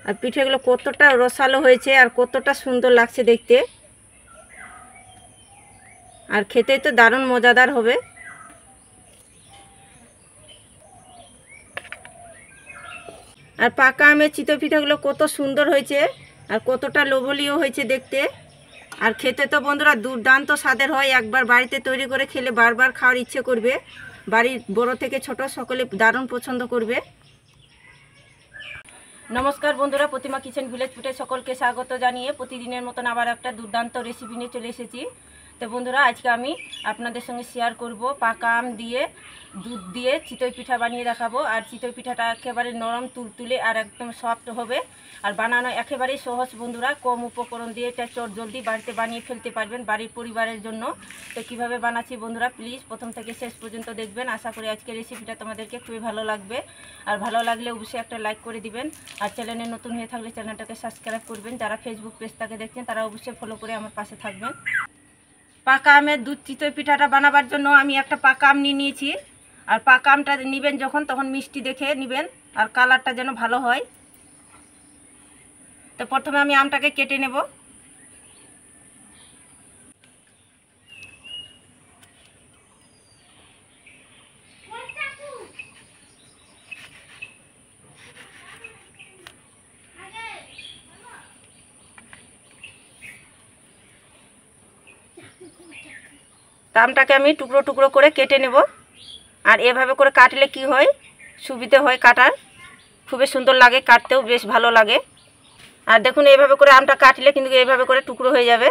আর পিঠেগুলো কতটা রসালো হয়েছে আর কতটা সুন্দর লাগছে দেখতে, আর খেতে তো দারুণ মজাদার হবে। আর পাকা আমের চিতই পিঠাগুলো কত সুন্দর হয়েছে আর কতটা লোভনীয় হয়েছে দেখতে, আর খেতে তো বন্ধুরা দুর্দান্ত স্বাদের হয়। একবার বাড়িতে তৈরি করে খেলে বারবার খাওয়ার ইচ্ছে করবে। বাড়ির বড় থেকে ছোট সকলে দারুণ পছন্দ করবে। নমস্কার বন্ধুরা, প্রতিমা কিচেন ভিলেজ ফুডে সকলকে স্বাগত জানিয়ে প্রতিদিনের মতন আবার একটা দুর্দান্ত রেসিপি নিয়ে চলে এসেছি। তো বন্ধুরা, আজকে আমি আপনাদের সঙ্গে শেয়ার করব পাকা আম দিয়ে দুধ দিয়ে চিতই পিঠা বানিয়ে দেখাবো। আর চিতই পিঠাটা একেবারে নরম তুলতুলে আর একদম সফট হবে, আর বানানো একেবারেই সহজ বন্ধুরা। কম উপকরণ দিয়ে এটা জলদি বাড়িতে বানিয়ে ফেলতে পারবেন বাড়ির পরিবারের জন্য। তো কীভাবে বানাচ্ছি বন্ধুরা, প্লিজ প্রথম থেকে শেষ পর্যন্ত দেখবেন। আশা করি আজকের রেসিপিটা তোমাদেরকে খুবই ভালো লাগবে। আর ভালো লাগলে অবশ্যই একটা লাইক করে দিবেন, আর চ্যানেলে নতুন হয়ে থাকলে চ্যানেলটাকে সাবস্ক্রাইব করবেন। যারা ফেসবুক পেজটাকে দেখছেন তারা অবশ্যই ফলো করে আমার পাশে থাকবেন। পাকা আমের দুধ চিতই পিঠাটা বানাবার জন্য আমি একটা পাকা আম নিয়ে নিয়েছি। আর পাকা আমটা নেবেন যখন, তখন মিষ্টি দেখে নেবেন আর কালারটা যেন ভালো হয়। তো প্রথমে আমি আমটাকে কেটে নেব। আমটাকে আমি টুকরো টুকরো করে কেটে নেব। আর এভাবে করে কাটলে কি হয়, সুবিধে হয় কাটার, খুবই সুন্দর লাগে, কাটতেও বেশ ভালো লাগে। আর দেখুন এইভাবে করে আমটা কাটলে কিন্তু এইভাবে করে টুকরো হয়ে যাবে।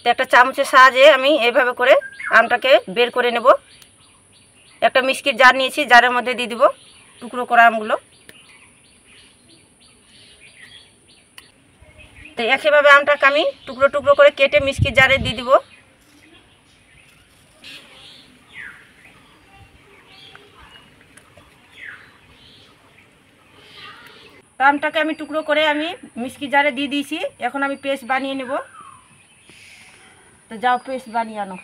তো একটা চামচের সাহায্যে আমি এইভাবে করে আমটাকে বের করে নেব। একটা মিক্সির জার নিয়েছি, জারের মধ্যে দিয়ে দিব টুকরো করা আমগুলো। তো একইভাবে আমটাকে আমি টুকরো টুকরো করে কেটে মিক্সির জারে দিয়ে দিব। আমটাকে আমি টুকরো করে আমি মিক্সির জারে দিয়ে দিয়েছি। এখন আমি পেস্ট বানিয়ে নেব। তো যাও পেস্ট বানিয়ে আনো।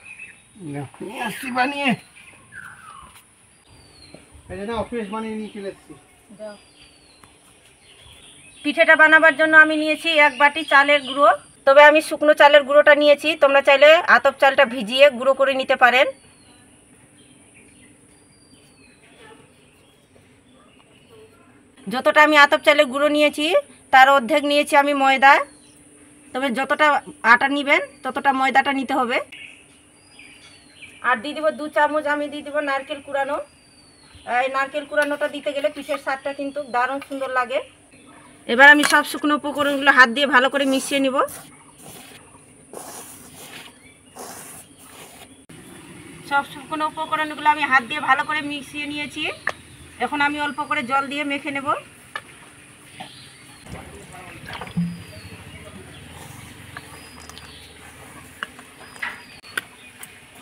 পিঠেটা বানাবার জন্য আমি নিয়েছি 1 বাটি চালের গুঁড়ো। তবে আমি শুকনো চালের গুঁড়োটা নিয়েছি, তোমরা চাইলে আতপ চালটা ভিজিয়ে গুঁড়ো করে নিতে পারেন। যতটা আমি আতপ চালের গুঁড়ো নিয়েছি তার অর্ধেক নিয়েছি আমি ময়দা। তবে যতটা আটা নেবেন ততটা ময়দাটা নিতে হবে। আর দিয়ে দেবো 2 চামচ আমি দিয়ে দেবো নারকেল কুড়ানো। এই নারকেল কুড়ানোটা দিতে গেলে পিঠের স্বাদটা কিন্তু দারুণ সুন্দর লাগে। এবার আমি সব শুকনো উপকরণগুলো হাত দিয়ে ভালো করে মিশিয়ে নিব। সব শুকনো উপকরণগুলো আমি হাত দিয়ে ভালো করে মিশিয়ে নিয়েছি। এখন আমি অল্প করে জল দিয়ে মেখে নেব।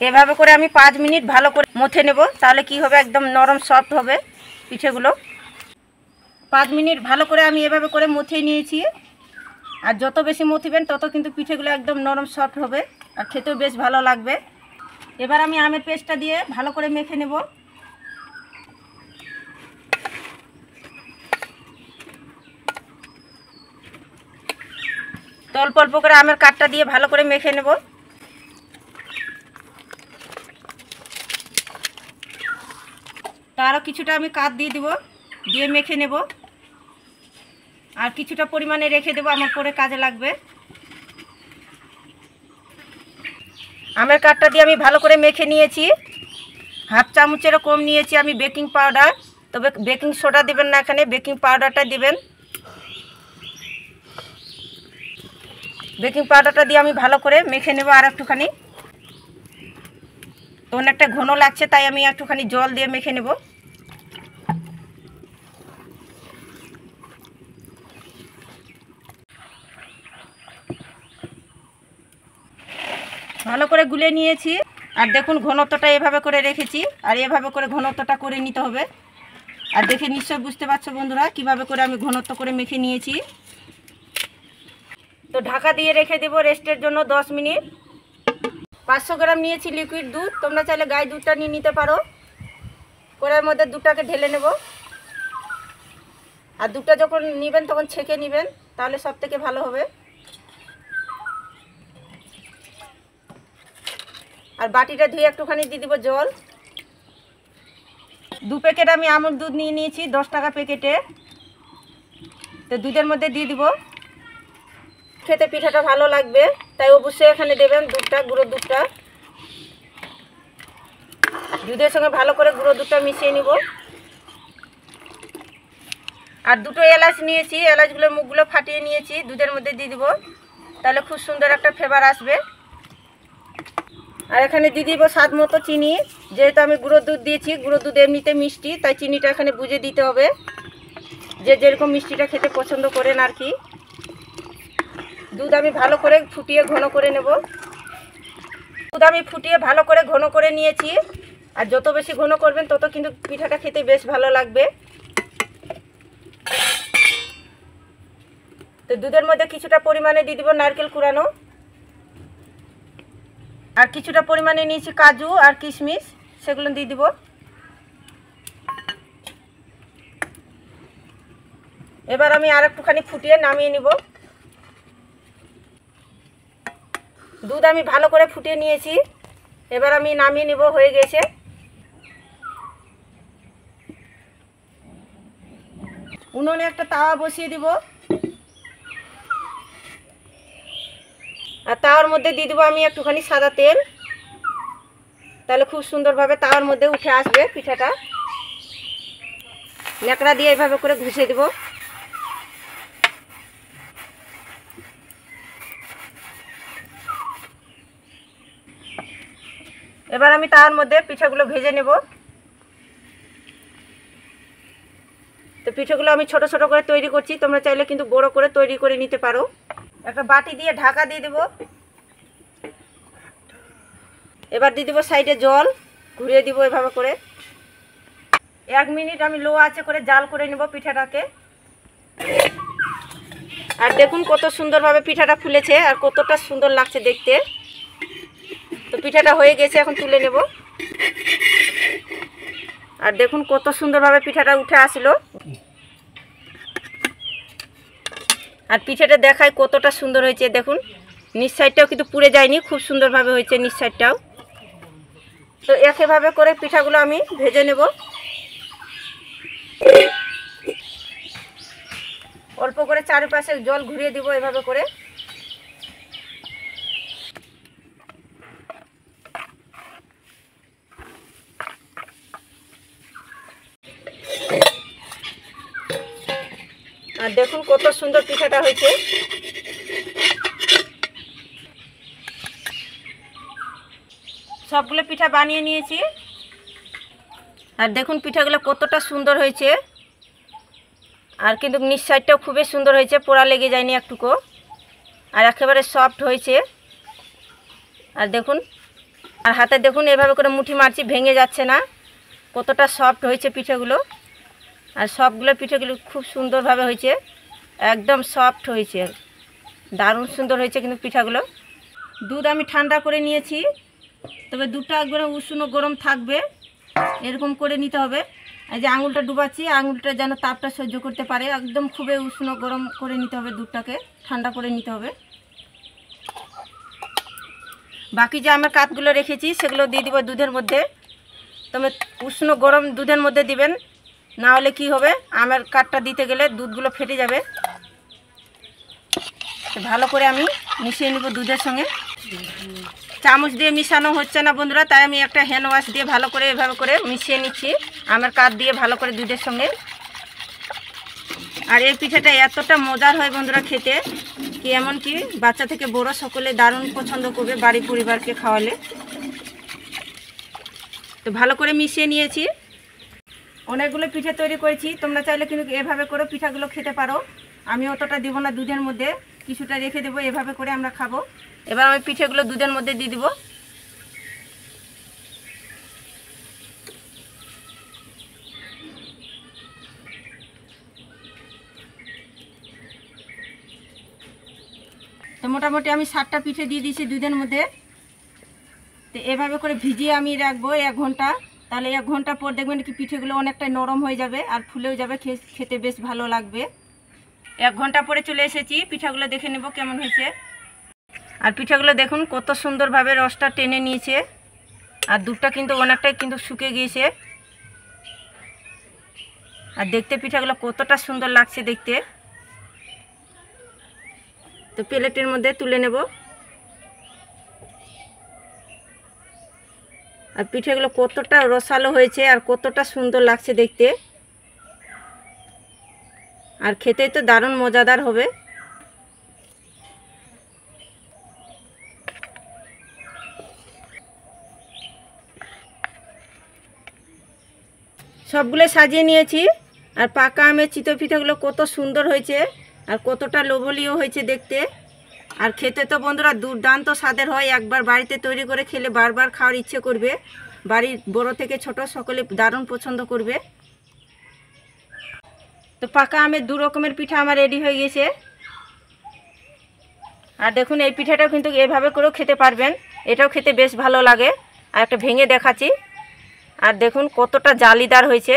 এভাবে করে আমি 5 মিনিট ভালো করে মথে নেব, তাহলে কি হবে, একদম নরম সফট হবে পিঠেগুলো। 5 মিনিট ভালো করে আমি এভাবে করে মথে নিয়েছি। আর যত বেশি মথিবেন তত কিন্তু পিঠেগুলো একদম নরম সফট হবে আর খেতেও বেশ ভালো লাগবে। এবার আমি আমের পেস্টটা দিয়ে ভালো করে মেখে নেব। তো অল্প অল্প করে আমের কাঠটা দিয়ে ভালো করে মেখে নেব। আরও কিছুটা আমি কাঠ দিয়ে দিব, দিয়ে মেখে নেব। আর কিছুটা পরিমাণে রেখে দেবো, আমার পরে কাজে লাগবে। আমের কাঠটা দিয়ে আমি ভালো করে মেখে নিয়েছি। হাফ চামচেরও কম নিয়েছি আমি বেকিং পাউডার। তবে বেকিং সোডা দিবেন না, এখানে বেকিং পাউডারটা দিবেন। বেকিং পাউডারটা দিয়ে আমি ভালো করে মেখে নেব আর একটুখানি। তো অনেকটা ঘন লাগছে, তাই আমি একটুখানি জল দিয়ে মেখে নেব। ভালো করে গুলে নিয়েছি। আর দেখুন ঘনত্বটা এভাবে করে রেখেছি, আর এভাবে করে ঘনত্বটা করে নিতে হবে। আর দেখে নিশ্চয় বুঝতে পারছো বন্ধুরা কিভাবে করে আমি ঘনত্ব করে মেখে নিয়েছি। তো ঢাকা দিয়ে রেখে দেবো রেস্টের জন্য 10 মিনিট। 500 গ্রাম নিয়েছি লিকুইড দুধ, তোমরা চাইলে গাই দুধটা নিয়ে নিতে পারো। কড়াইয়ের মধ্যে দুধটাকে ঢেলে নেব। আর দুধটা যখন নেবেন তখন ছেঁকে নেবেন, তাহলে সব থেকে ভালো হবে। আর বাটিটা ধুয়ে একটুখানি দিয়ে দিব জল। 2 প্যাকেট আমি আমুল দুধ নিয়ে নিয়েছি 10 টাকা প্যাকেটে। তো দুধের মধ্যে দিয়ে দিব। খেতে পিঠাটা ভালো লাগবে, তাই অবশ্যই এখানে দেবেন দুধটা, গুঁড়ো দুধটা। দুধের সঙ্গে ভালো করে গুঁড়ো দুধটা মিশিয়ে নিব। আর 2টো এলাচ নিয়েছি, এলাচগুলোর মুখগুলো ফাটিয়ে নিয়েছি, দুধের মধ্যে দিয়ে দিব, তাহলে খুব সুন্দর একটা ফ্লেভার আসবে। আর এখানে দিয়ে দিব স্বাদ মতো চিনি। যেহেতু আমি গুঁড়ো দুধ দিয়েছি, গুঁড়ো দুধ এমনিতে মিষ্টি, তাই চিনিটা এখানে বুঝে দিতে হবে, যে যেরকম মিষ্টিটা খেতে পছন্দ করেন আর কি। দুধ আমি ভালো করে ফুটিয়ে ঘন করে নেব। দুধ আমি ফুটিয়ে ভালো করে ঘন করে নিয়েছি। আর যত বেশি ঘন করবেন তত কিন্তু পিঠাটা খেতে বেশ ভালো লাগবে। তো দুধের মধ্যে কিছুটা পরিমাণে দিয়ে দিব নারকেল কুড়ানো, আর কিছুটা পরিমাণে নিয়েছি কাজু আর কিশমিশ, সেগুলো দিয়ে দিব। এবার আমি আর একটুখানি ফুটিয়ে নামিয়ে নিব। দুধ আমি ভালো করে ফুটিয়ে নিয়েছি, এবার আমি নামিয়ে নিব, হয়ে গেছে। উনুনে একটা তাওয়া বসিয়ে দিব, আর তাওয়ার মধ্যে দিয়ে দেবো আমি একটুখানি সাদা তেল, তাহলে খুব সুন্দরভাবে তাওয়ার মধ্যে উঠে আসবে পিঠাটা। ন্যাকড়া দিয়ে এভাবে করে ঘুষে দেব। এবার আমি তাওয়ার মধ্যে পিঠাগুলো ভেজে নেব। তো পিঠাগুলো আমি ছোট ছোট করে তৈরি করছি, তোমরা চাইলে কিন্তু বড় করে তৈরি করে নিতে পারো। একটা বাটি দিয়ে ঢাকা দিয়ে দেব। এবার দিয়ে দেবো সাইডে জল, ঘুরিয়ে দিব এভাবে করে। 1 মিনিট আমি লো আঁচে করে জাল করে নেব পিঠাটাকে। আর দেখুন কত সুন্দরভাবে পিঠাটা ফুলেছে আর কতটা সুন্দর লাগছে দেখতে। তো পিঠাটা হয়ে গেছে, এখন তুলে নেব। আর দেখুন কত সুন্দরভাবে পিঠাটা উঠে আসলো। আর পিঠাটা দেখায় কতটা সুন্দর হয়েছে, দেখুন নিচ সাইডটাও কিন্তু পুড়ে যায়নি, খুব সুন্দরভাবে হয়েছে নিচ সাইডটাও। তো একইভাবে করে পিঠাগুলো আমি ভেজে নেব। অল্প করে চারপাশে জল ঘুরিয়ে দিব এভাবে করে। আর দেখুন কত সুন্দর পিঠাটা হয়েছে। সবগুলো পিঠা বানিয়ে নিয়েছি। আর দেখুন পিঠাগুলো কতটা সুন্দর হয়েছে, আর কিন্তু নিচ সাইডটাও খুবই সুন্দর হয়েছে, পোড়া লেগে যায়নি একটুকু, আর একেবারে সফট হয়েছে। আর দেখুন, আর হাতে দেখুন এভাবে করে মুঠি মারছি, ভেঙে যাচ্ছে না, কতটা সফট হয়েছে পিঠাগুলো। আর সবগুলো পিঠাগুলো খুব সুন্দরভাবে হয়েছে, একদম সফট হয়েছে, দারুণ সুন্দর হয়েছে কিন্তু পিঠাগুলো। দুধ আমি ঠান্ডা করে নিয়েছি, তবে দুধটা একবারে উষ্ণ গরম থাকবে, এরকম করে নিতে হবে। এই যে আঙুলটা ডুবাচ্ছি, আঙুলটা যেন তাপটা সহ্য করতে পারে, একদম খুবই উষ্ণ গরম করে নিতে হবে, দুধটাকে ঠান্ডা করে নিতে হবে। বাকি যে আমার কাপগুলো রেখেছি সেগুলো দিয়ে দিব দুধের মধ্যে। তবে উষ্ণ গরম দুধের মধ্যে দিবেন, না হলে কি হবে, আমার কাঠটা দিতে গেলে দুধগুলো ফেটে যাবে। ভালো করে আমি মিশিয়ে নিব দুধের সঙ্গে। চামচ দিয়ে মিশানো হচ্ছে না বন্ধুরা, তাই আমি একটা হ্যান্ড ওয়াশ দিয়ে ভালো করে এভাবে করে মিশিয়ে নিচ্ছি আমার কাঠ দিয়ে ভালো করে দুধের সঙ্গে। আর এই পিঠাটা এতটা মজার হয় বন্ধুরা খেতে, কি এমনকি বাচ্চা থেকে বড় সকলে দারুণ পছন্দ করবে বাড়ি পরিবারকে খাওয়ালে। তো ভালো করে মিশিয়ে নিয়েছি। অনেকগুলো পিঠা তৈরি করেছি, তোমরা চাইলে কিন্তু এভাবে করে পিঠাগুলো খেতে পারো। আমি অতটা দিব না দুধের মধ্যে, কিছুটা রেখে দেবো, এভাবে করে আমরা খাবো। এবার আমি পিঠেগুলো দুধের মধ্যে দিয়ে দিব। তো মোটামুটি আমি 7টা পিঠে দিয়ে দিয়েছি দুধের মধ্যে। তো এভাবে করে ভিজিয়ে আমি রাখবো 1 ঘন্টা, তাহলে 1 ঘন্টা পর দেখবেন কি পিঠেগুলো অনেকটাই নরম হয়ে যাবে আর ফুলেও যাবে, খেতে বেশ ভালো লাগবে। 1 ঘন্টা পরে চলে এসেছি, পিঠাগুলো দেখে নেব কেমন হয়েছে। আর পিঠাগুলো দেখুন কত সুন্দরভাবে রসটা টেনে নিয়েছে, আর দুধটা কিন্তু অনেকটাই কিন্তু শুকিয়ে গিয়েছে। আর দেখতে পিঠাগুলো কতটা সুন্দর লাগছে দেখতে। তো প্লেটের মধ্যে তুলে নেব। আর পিঠাগুলো কতটা রসালো হয়েছে আর কতটা সুন্দর লাগছে দেখতে, আর খেতেই তো দারুণ মজাদার হবে। সবগুলো সাজিয়ে নিয়েছি। আর পাকা আমের চিতই পিঠাগুলো কত সুন্দর হয়েছে আর কতটা লোভনীয় হয়েছে দেখতে। আর খেতে তো বন্ধুরা দুর্দান্ত স্বাদের হয়, একবার বাড়িতে তৈরি করে খেলে বারবার খাওয়ার ইচ্ছে করবে। বাড়ির বড় থেকে ছোট সকলে দারুণ পছন্দ করবে। তো পাকা আমের 2 রকমের পিঠা আমার রেডি হয়ে গেছে। আর দেখুন এই পিঠাটাও কিন্তু এভাবে করেও খেতে পারবেন, এটাও খেতে বেশ ভালো লাগে। আর একটা ভেঙে দেখাচ্ছি। আর দেখুন কতটা জালিদার হয়েছে,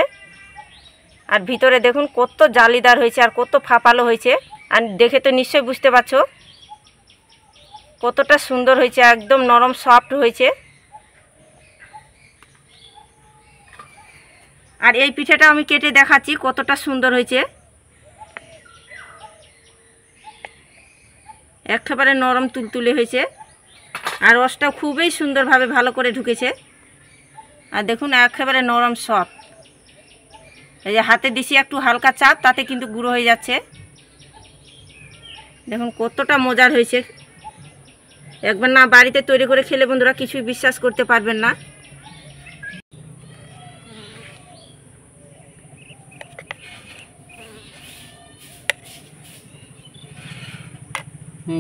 আর ভিতরে দেখুন কত জালিদার হয়েছে আর কত ফাঁপালো হয়েছে। আর দেখে তো নিশ্চয়ই বুঝতে পারছো কতটা সুন্দর হয়েছে, একদম নরম সফট হয়েছে। আর এই পিঠাটা আমি কেটে দেখাচ্ছি কতটা সুন্দর হয়েছে, একেবারে নরম তুলতুলে হয়েছে। আর রসটাও খুবই সুন্দরভাবে ভালো করে ঢুকেছে। আর দেখুন একেবারে নরম সফট। এই যে হাতে দিছি একটু হালকা চাপ, তাতে কিন্তু গুঁড়ো হয়ে যাচ্ছে। দেখুন কতটা মজার হয়েছে, একবার না বাড়িতে তৈরি করে খেলে বন্ধুরা কিছুই বিশ্বাস করতে পারবেন না।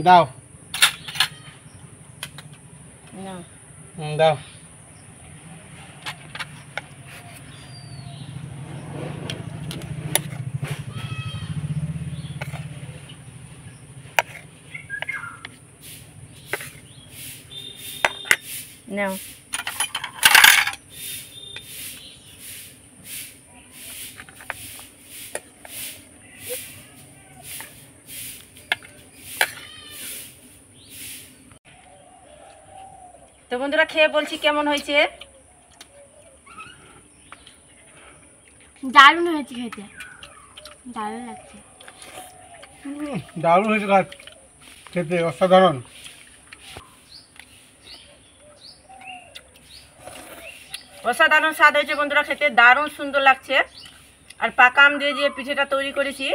দাও দাও। নাও। তো বন্ধুরা খেয়ে বলছি কেমন হয়েছে। দারুণ হয়েছে খেতে, দারুণ লাগছে। দারুণ হয়েছে খেতে, অসাধারণ। অসাধারণ স্বাদ হয়েছে বন্ধুরা, খেতে দারুণ সুন্দর লাগছে। আর পাকা আম দিয়ে যে পিঠেটা তৈরি করেছি,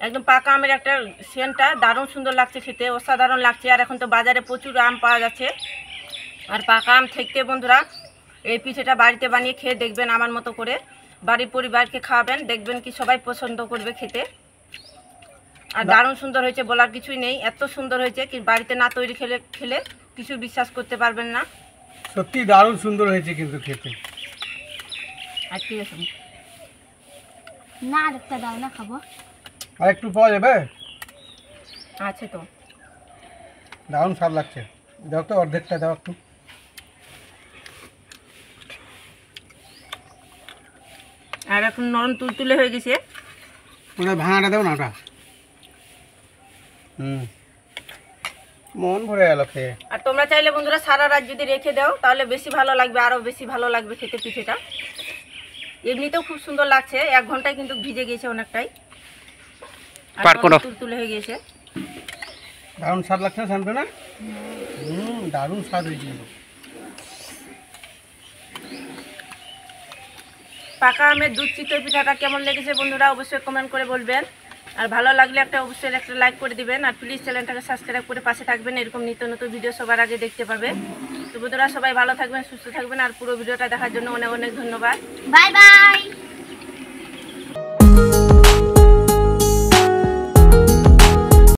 একদম পাকা আমের একটা সেন্টটা দারুণ সুন্দর লাগছে খেতে, অসাধারণ লাগছে। আর এখন তো বাজারে প্রচুর আম পাওয়া যাচ্ছে। আর পাকা আম থেকে বন্ধুরা এই পিঠেটা বাড়িতে বানিয়ে খেয়ে দেখবেন, আমার মতো করে বাড়ির পরিবারকে খাওয়াবেন, দেখবেন কি সবাই পছন্দ করবে খেতে। আর দারুণ সুন্দর হয়েছে, বলার কিছুই নেই, এত সুন্দর হয়েছে কি বাড়িতে না তৈরি খেলে কিছু বিশ্বাস করতে পারবেন না। সত্যি দারুণ সুন্দর হয়েছে কিন্তু খেতে। আর কি আছে না, আরেকটা দাও না, খাবো। আর একটু পাওয়া যাবে? আছে তো, দারুণ স্বাদ লাগছে। দাও তো, অর্ধেকটা দাও একটু। আর এখন নরম তুলতুলে হয়ে গেছে। ওটা ভাঙাটা দাও না ওটা। মন ভরে গেল খেয়ে। আর তোমরা চাইলে বন্ধুরা সারা রাত যদি রেখে দাও তাহলে বেশি ভালো লাগবে, আরও বেশি ভালো লাগবে খেতে পিঠেটা। এমনিতেও খুব সুন্দর লাগছে, 1 ঘন্টায় কিন্তু ভিজে গেছে অনেকটাই, তুলতুলে হয়ে গেছে। দারুণ স্বাদ লাগছে না শান্ত না? দারুণ স্বাদ হয়েছে। পাকা আমের দুধ চিতই পিঠাটা কেমন লেগেছে বন্ধুরা অবশ্যই কমেন্ট করে বলবেন। আর ভালো লাগলে অবশ্যই একটা লাইক করে দিবেন। আর প্লিজ চ্যানেলটাকে সাবস্ক্রাইব করে পাশে থাকবেন, এরকম নিত্য নতুন ভিডিও সবার আগে দেখতে পাবে। তো বন্ধুরা সবাই ভালো থাকবেন, সুস্থ থাকবেন। আর পুরো ভিডিওটা দেখার জন্য অনেক অনেক ধন্যবাদ। Bye bye.